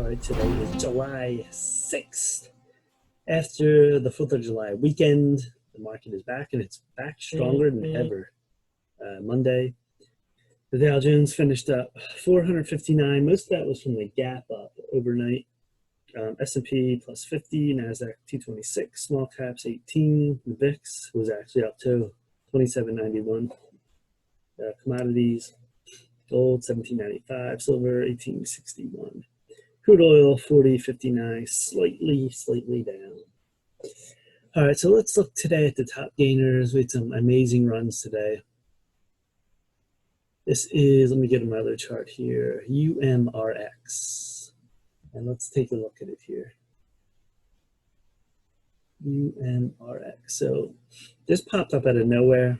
right, today is July 6th. After the 4th of July weekend, the market is back, and it's back stronger than ever. Monday, the Dow Jones finished up 459. Most of that was from the gap up overnight. S&P plus 50, NASDAQ 226, small caps 18. The VIX was actually up to 27.91. Commodities, gold 17.95, silver 18.61. Crude oil, 40.59, slightly down. All right, so let's look today at the top gainers. We had some amazing runs today. This is, let me get my other chart here, UMRX. And let's take a look at it here. UMRX. So this popped up out of nowhere.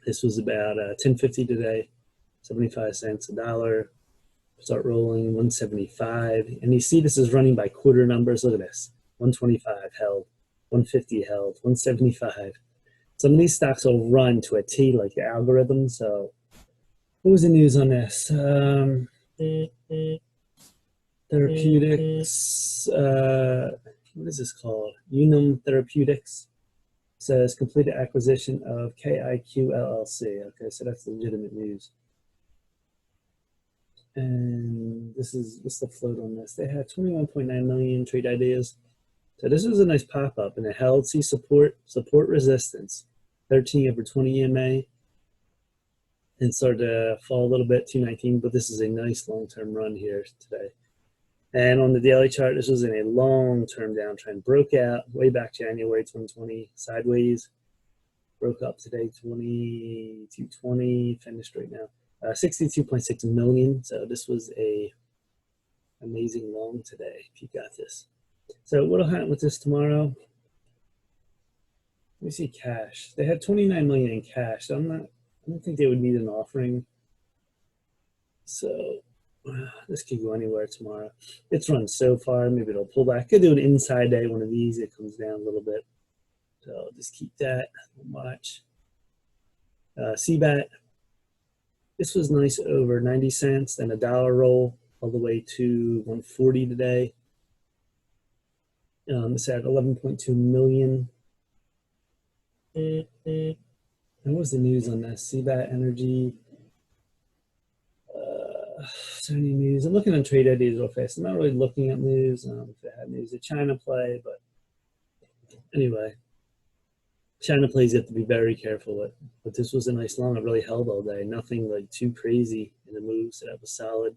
This was about 10.50 today, 75 cents, a dollar. Start rolling 175, and you see this is running by quarter numbers. Look at this: 125 held, 150 held, 175. Some of these stocks will run to a T like the algorithm. So what was the news on this? Therapeutics, what is this called? Unum Therapeutics says completed acquisition of KIQ LLC. Okay, so that's legitimate news. And this is, what's the float on this? They had 21.9 million trade ideas. So this was a nice pop-up, and it held, see support resistance, 13 over 20 EMA, and started to fall a little bit, 219, but this is a nice long-term run here today. And on the daily chart, this was in a long-term downtrend, broke out way back January 2020, sideways, broke up today, 2220, finished right now. 62.6 million. So this was a amazing long today, if you got this. So what'll happen with this tomorrow? Let me see cash. They had 29 million in cash. So I don't think they would need an offering. So this could go anywhere tomorrow. It's run so far. Maybe it'll pull back. Could do an inside day, one of these. It comes down a little bit. So just keep that. Watch. CBAT. This was nice over 90 cents, then a dollar roll all the way to 140 today. This had 11.2 million. And what was the news on this? CBAT Energy. Is there any news? I'm looking on trade ideas real fast. I'm not really looking at news. If they had news, a China play, but anyway. China plays you have to be very careful with, but this was a nice long. It really held all day. Nothing like too crazy in the moves, so that was solid.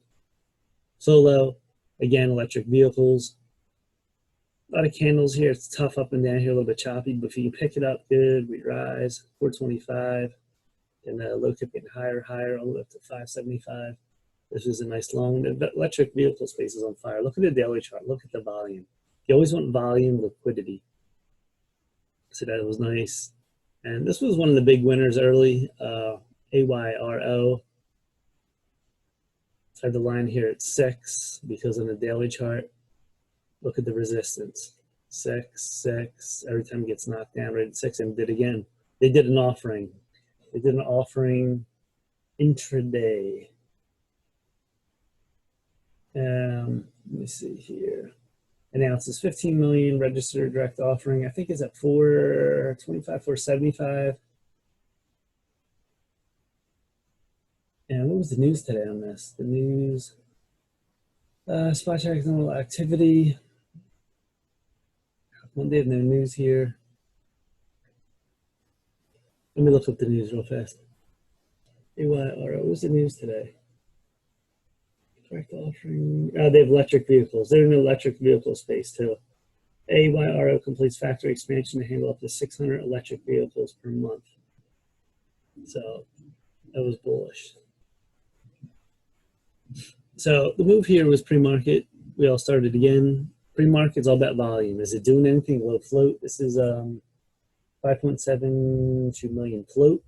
Solo, again, electric vehicles. A lot of candles here. It's tough up and down here, a little bit choppy, but if you can pick it up good, we rise 425, and the low kept getting higher, all the way up to 575. This is a nice long. The electric vehicle space is on fire. Look at the daily chart. Look at the volume. You always want volume, liquidity. So that was nice. And this was one of the big winners early, AYRO. I have the line here at 6 because on the daily chart, look at the resistance. 6. Every time it gets knocked down right at 6, and did again. They did an offering. They did an offering intraday. Let me see here. Announces 15 million registered direct offering. I think it's at 425, 475. And what was the news today on this? The news, spot check normal activity. Monday have no news here. Let me look up the news real fast. AYRO, what was the news today? Direct offering. They have electric vehicles. They're in the electric vehicle space too. AYRO completes factory expansion to handle up to 600 electric vehicles per month. So that was bullish. So the move here was pre-market. We all started again. Pre-market's all about volume. Is it doing anything? Low float. This is 5.72 million float.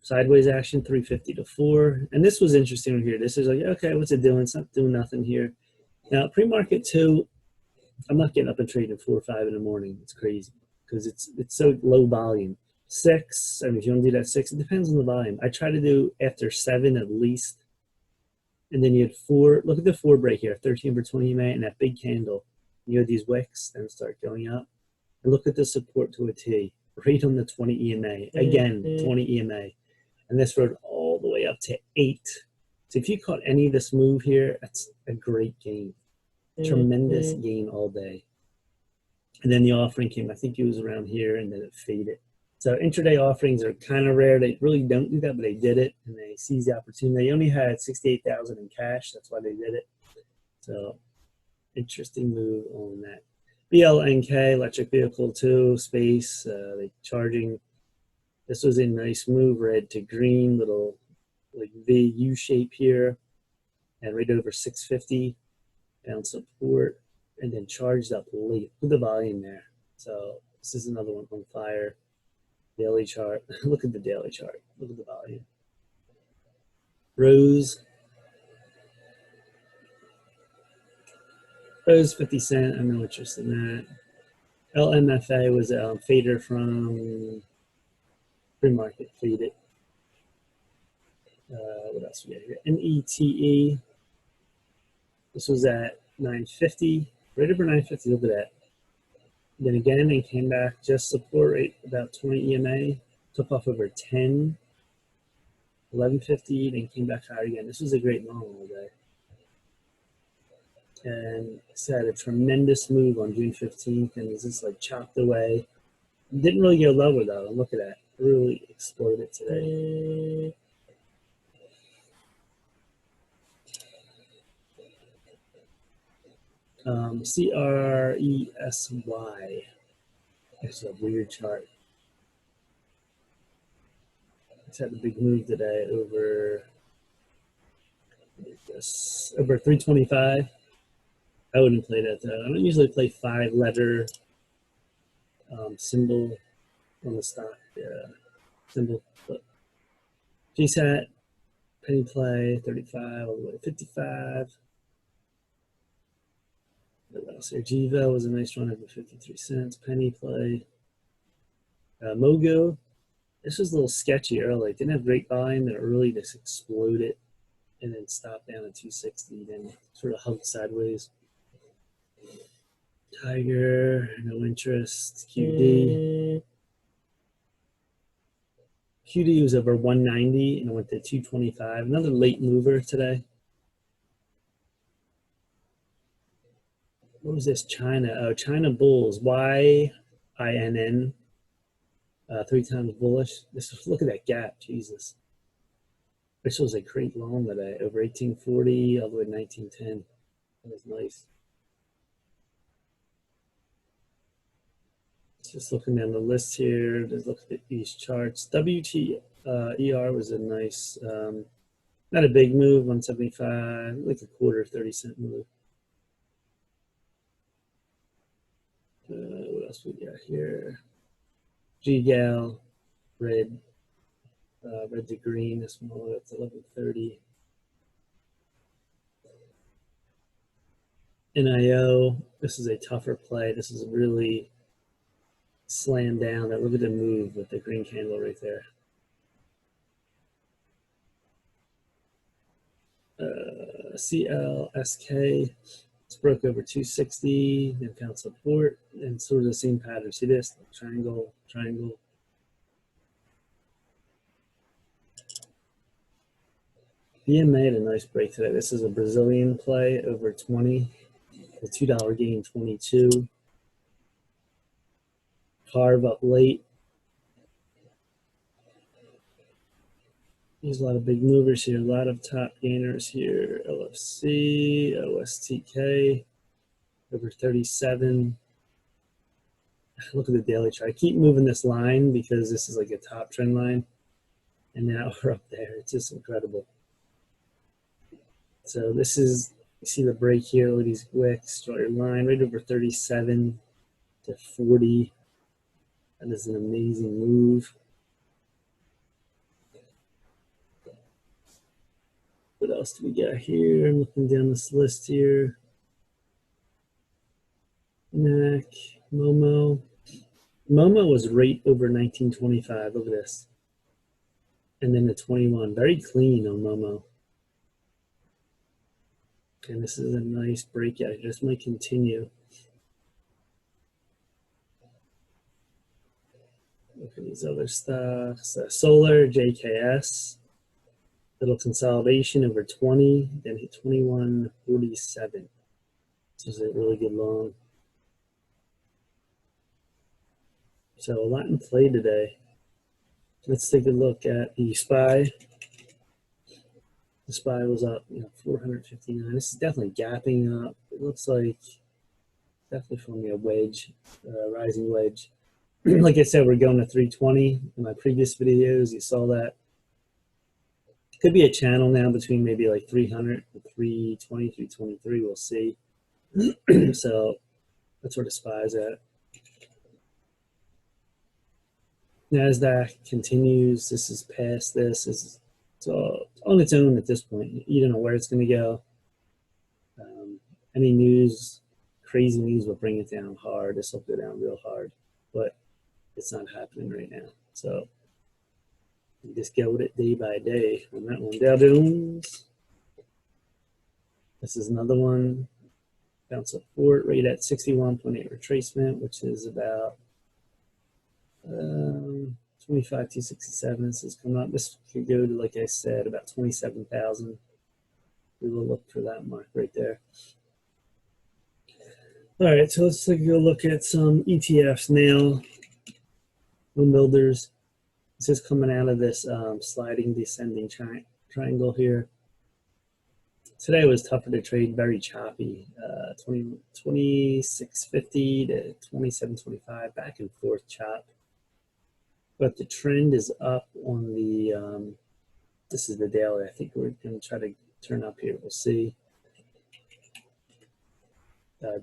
Sideways action, 350 to 4. And this was interesting right here. This is like, okay, what's it doing? It's not doing nothing here. Now, pre-market 2, I'm not getting up and trading at 4 or 5 in the morning. It's crazy because it's so low volume. 6, I mean, if you want to do that 6, it depends on the volume. I try to do after 7 at least. And then you had four, look at the four break here, 13 for 20 EMA, and that big candle. You had these wicks then start going up. And look at the support to a T, right on the 20 EMA. Again, 20 EMA. And this rode all the way up to 8. So if you caught any of this move here, that's a great gain. Tremendous gain all day. And then the offering came, I think it was around here, and then it faded. So intraday offerings are kind of rare. They really don't do that, but they did it, and they seized the opportunity. They only had 68,000 in cash. That's why they did it. So interesting move on that. BLNK, electric vehicle too, space, like charging. This was a nice move, red to green, little like V U shape here, and right over 650, found support, and then charged up late. Look at the volume there. So this is another one on fire. Daily chart. Look at the daily chart. Look at the volume. Rose 50 cent. I'm no interest in that. LMFA was a fader from pre-market, faded. What else we got here? NETE. This was at 950, right over 950. Look at that. Then again, it came back just support rate about 20 EMA, took off over 10, 1150, then came back higher again. This was a great long all day. And it's had a tremendous move on June 15th, and it's just like chopped away. Didn't really go lower though, and look at that. Really exploded today. CRESY. It's a weird chart. It's had a big move today over 325. I wouldn't play that though. I don't usually play 5-letter symbol on the stock symbol. But GSAT, penny play, 35 all the way to 55. What else here? Jiva was a nice run over 53 cents. Penny play. Mogo, this was a little sketchy early. It didn't have great volume, and it really just exploded and then stopped down at 260, then sort of hugged sideways. Tiger, no interest. QD. QD was over 190 and it went to 225. Another late mover today. What was this? China. Oh, China Bulls. YINN. 3 times bullish. Look at that gap. Jesus. This was a great long today. Over 1840 all the way to 1910. That was nice. Just looking down the list here. Just look at these charts. WTER was a nice, not a big move, 175, like a quarter, 30-cent move. What else we got here? GGAL, red to green. This one, that's 1130. NIO, this is a tougher play. This is really slammed down. Look at the move with the green candle right there. CLSK. It's broke over 260, then found support, and sort of the same pattern. See this? Triangle, triangle. BMA had a nice break today. This is a Brazilian play over 20. The $2 gain, 22. Carve up late. There's a lot of big movers here, a lot of top gainers here. LFC, OSTK, over 37. Look at the daily chart. I keep moving this line because this is like a top trend line. And now we're up there. It's just incredible. So this is, you see the break here. Look at these wicks. Draw your line right over 37 to 40. That is an amazing move. What else do we got here? I'm looking down this list here. NAC, Momo. Momo was right over 1925. Look at this. And then the 21. Very clean on Momo. And this is a nice breakout. This might continue. Look at these other stocks. Solar, JKS. Little consolidation over 20, then hit 21.47. This is a really good long. So a lot in play today. Let's take a look at the SPY. The SPY was up, 459. This is definitely gapping up. It looks like definitely forming a wedge, rising wedge. Like I said, we're going to 320 in my previous videos. You saw that. Could be a channel now between maybe like 300 and 320, 323. We'll see. So that's where the SPY is at. NASDAQ continues. This is past this. It's on its own at this point. You don't know where it's going to go. Any news, crazy news will bring it down hard. This will go down real hard, but it's not happening right now. So you just go with it day by day on that one. Dow Jones. This is another one. Bounce support right at 61.8 retracement, which is about 25,267. This is coming up. This could go to, like I said, about 27,000. We will look for that mark right there. All right, so let's take a look at some ETFs now. Home builders. This is coming out of this sliding descending triangle here. Today was tougher to trade, very choppy. 26.50 to 27.25, back and forth chop. But the trend is up on the, this is the daily. I think we're going to try to turn up here. We'll see.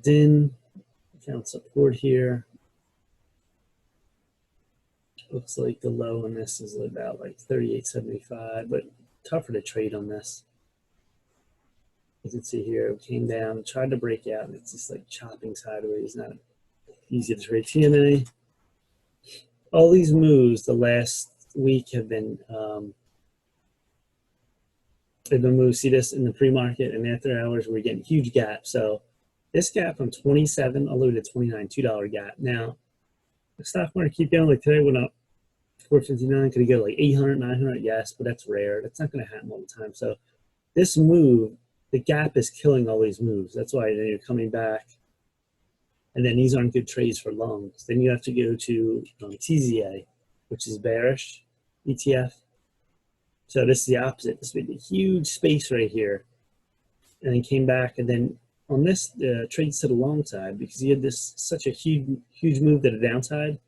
DIN, found support here. Looks like the low on this is about like 38.75, but tougher to trade on this. You can see here, it came down, tried to break out, and it's just like chopping sideways. Not easy to trade. TNA. All these moves the last week have been they've been moved. See this in the pre-market and after hours, we're getting huge gaps. So this gap from 27 all the way to 29, $2 gap. Now the stock market keep going. Like today went up 459. Could it go like 800, 900? Yes, but that's rare. That's not going to happen all the time. So this move, the gap is killing all these moves. That's why you're coming back. And then these aren't good trades for longs. Then you have to go to TZA, which is bearish ETF. So this is the opposite. This would be a huge space right here. And then came back. And then on this, trades to the long side because you had this such a huge move to the downside.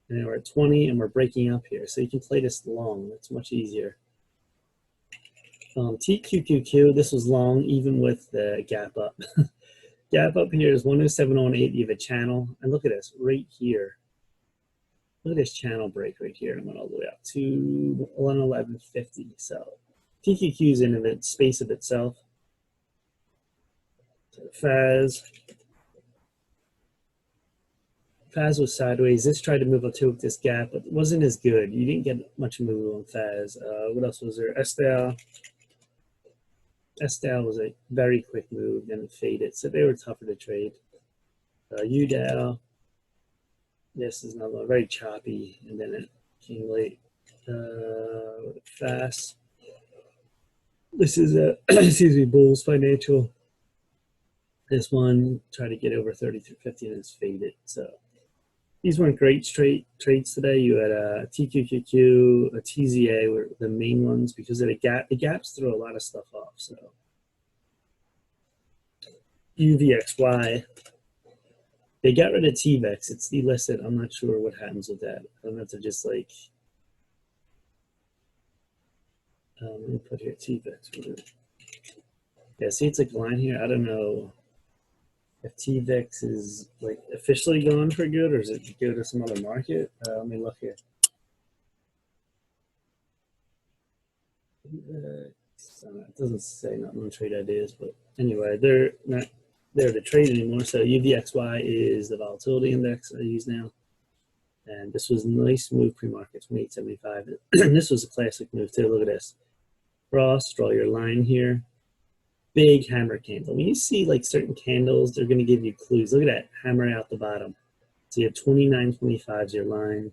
And then we're at 20 and we're breaking up here. So you can play this long. It's much easier. TQQQ, this was long even with the gap up. Gap up here is 107.08. You have a channel. And look at this right here. Look at this channel break right here. And went all the way up to 11.50. So TQQ is in the space of itself. So FAS was sideways. This tried to move up to this gap, but it wasn't as good. You didn't get much move on FAS. What else was there? SDAL was a very quick move, then it faded. So they were tougher to trade. UDAL, this is another one, very choppy, and then it came late. FAS. This is a, excuse me, Bulls Financial. This one tried to get over 33.50 and it's faded. So these weren't great trades today. You had a TQQQ, a TZA were the main ones because of the gap. The gaps throw a lot of stuff off. So UVXY, they got rid of TVEX. It's delisted. I'm not sure what happens with that. I don't know if they're just like, let me put here TVEX. Yeah, see it's like a line here. I don't know if TVEX is like officially gone for good or is it go to some other market? Let me look here. It doesn't say nothing on trade ideas, but anyway, they're not there to trade anymore. So UVXY is the volatility index I use now. And this was a nice move pre-market, 28.75. This was a classic move too. Look at this. Cross, draw your line here. big hammer candle. When you see like certain candles, they're going to give you clues. Look at that hammer out the bottom. So you have 29.25 is your line.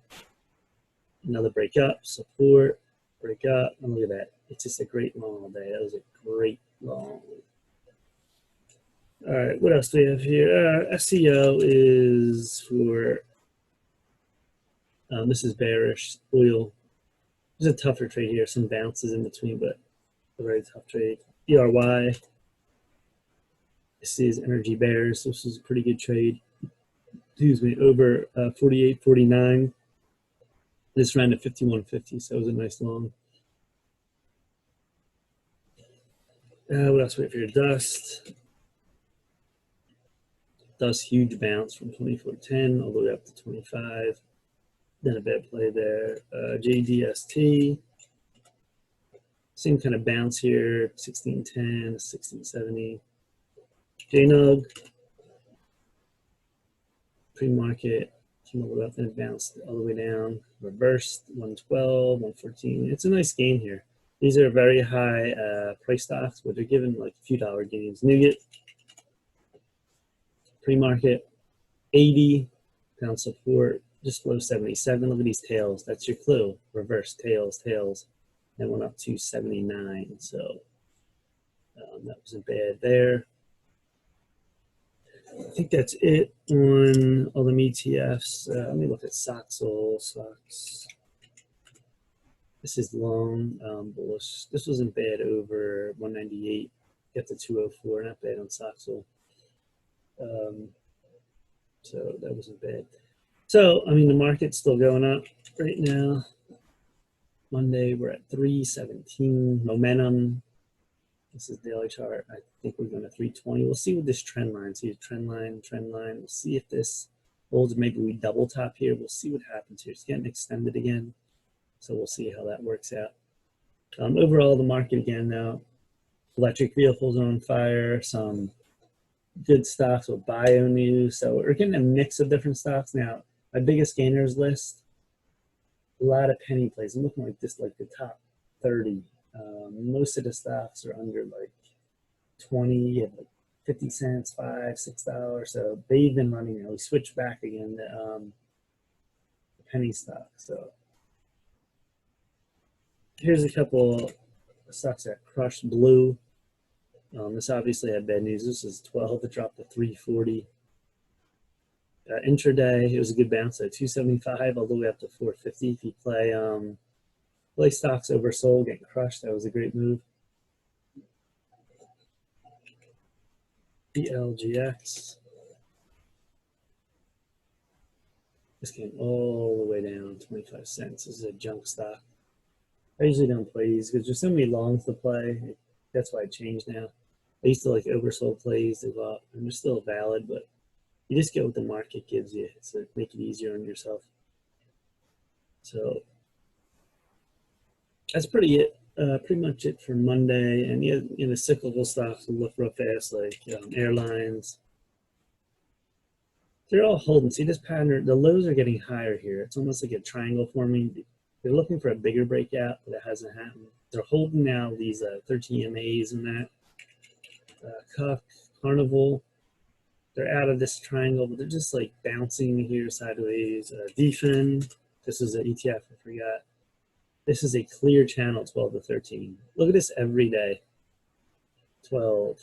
Another break up, support, break up, and look at that. It's just a great long all day. That was a great long. All right, what else do we have here? SEO is for, this is bearish, oil. There's a tougher trade here, some bounces in between, but a very tough trade. ERY, this is energy bears. This is a pretty good trade. Excuse me, over 48.49. This ran at 51.50, so it was a nice long. What else we have here? Dust. Dust, huge bounce from 24.10 all the way up to 25. Then a bad play there. JDST. Same kind of bounce here, 16.10, 16.70. JNUG. Pre-market. Came all the way up and bounced all the way down. Reversed, 112, 114. It's a nice gain here. These are very high price stocks, but they're given like a few dollar gains. Nougat, pre-market, 80, pound support, just below 77. Look at these tails. That's your clue. Reverse tails, tails. And went up to 79. So that wasn't bad there. I think that's it on all the ETFs. Let me look at SOX. This is long, bullish. This wasn't bad over 198. Get to 204. Not bad on SOX. So that wasn't bad. So, I mean, the market's still going up right now. Monday, we're at 317. Momentum. This is daily chart. I think we're going to 320. We'll see with this trend line. See trend line. We'll see if this holds. Maybe we double top here. We'll see what happens here. It's getting extended again. So we'll see how that works out. Overall, the market again now. Electric vehicles are on fire. Some good stocks with bio news. So we're getting a mix of different stocks now. My biggest gainers list. A lot of penny plays. I'm looking like this, like the top 30. Most of the stocks are under like 20, like 50 cents, $5, $6. So they've been running now. We switched back again to the penny stock. So here's a couple of stocks that crushed blue. This obviously had bad news. This is 12. It dropped to 340. Intraday, it was a good bounce at 275 all the way up to 450. If you play stocks oversold, getting crushed, that was a great move. BLGX. This came all the way down, 25 cents. This is a junk stock. I usually don't play these because there's so many longs to play. That's why I changed now. I used to like oversold plays to go up, and they're still valid, but you just get what the market gives you. So make it easier on yourself. So that's pretty much it for Monday. And the cyclical stocks will look real fast, like airlines. They're all holding. See this pattern? The lows are getting higher here. It's almost like a triangle forming. They're looking for a bigger breakout, but it hasn't happened. They're holding now these 13 EMAs and that. Cuff, Carnival. They're out of this triangle, but they're just like bouncing here sideways. DFIN. This is an ETF, I forgot. This is a clear channel, 12 to 13. Look at this every day. 12,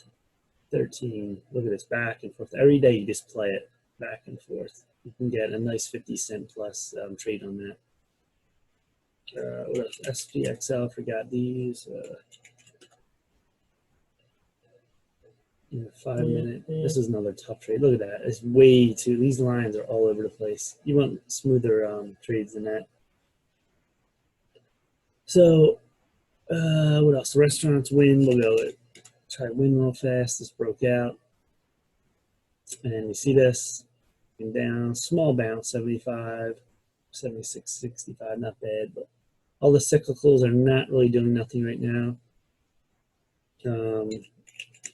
13. Look at this back and forth. Every day you just play it back and forth. You can get a nice 50-cent plus trade on that. What else? SPXL, forgot these. 5 minute. This is another tough trade. Look at that. It's way too. These lines are all over the place. You want smoother trades than that. So, what else? Restaurants win. We'll go try to win real fast. This broke out. And you see this and down. Small bounce, 75, 76, 65. Not bad, but all the cyclicals are not really doing nothing right now.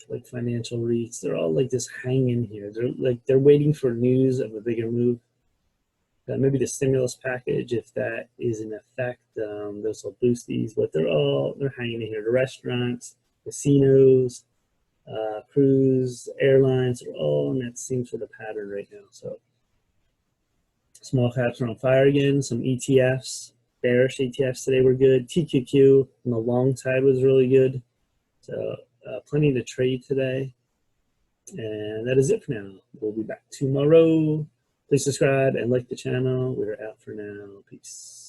Like financial REITs, they're all like just hanging here. They're waiting for news of a bigger move. Maybe the stimulus package, if that is in effect, those will boost these. But they're hanging in here. The restaurants, casinos, Cruise, airlines are all in that same sort of pattern right now. So small caps are on fire again. Some ETFs, bearish ETFs today were good. TQQ on the long side was really good. So plenty to trade today. And that is it for now. We'll be back tomorrow. Please subscribe and like the channel. We're out for now. Peace.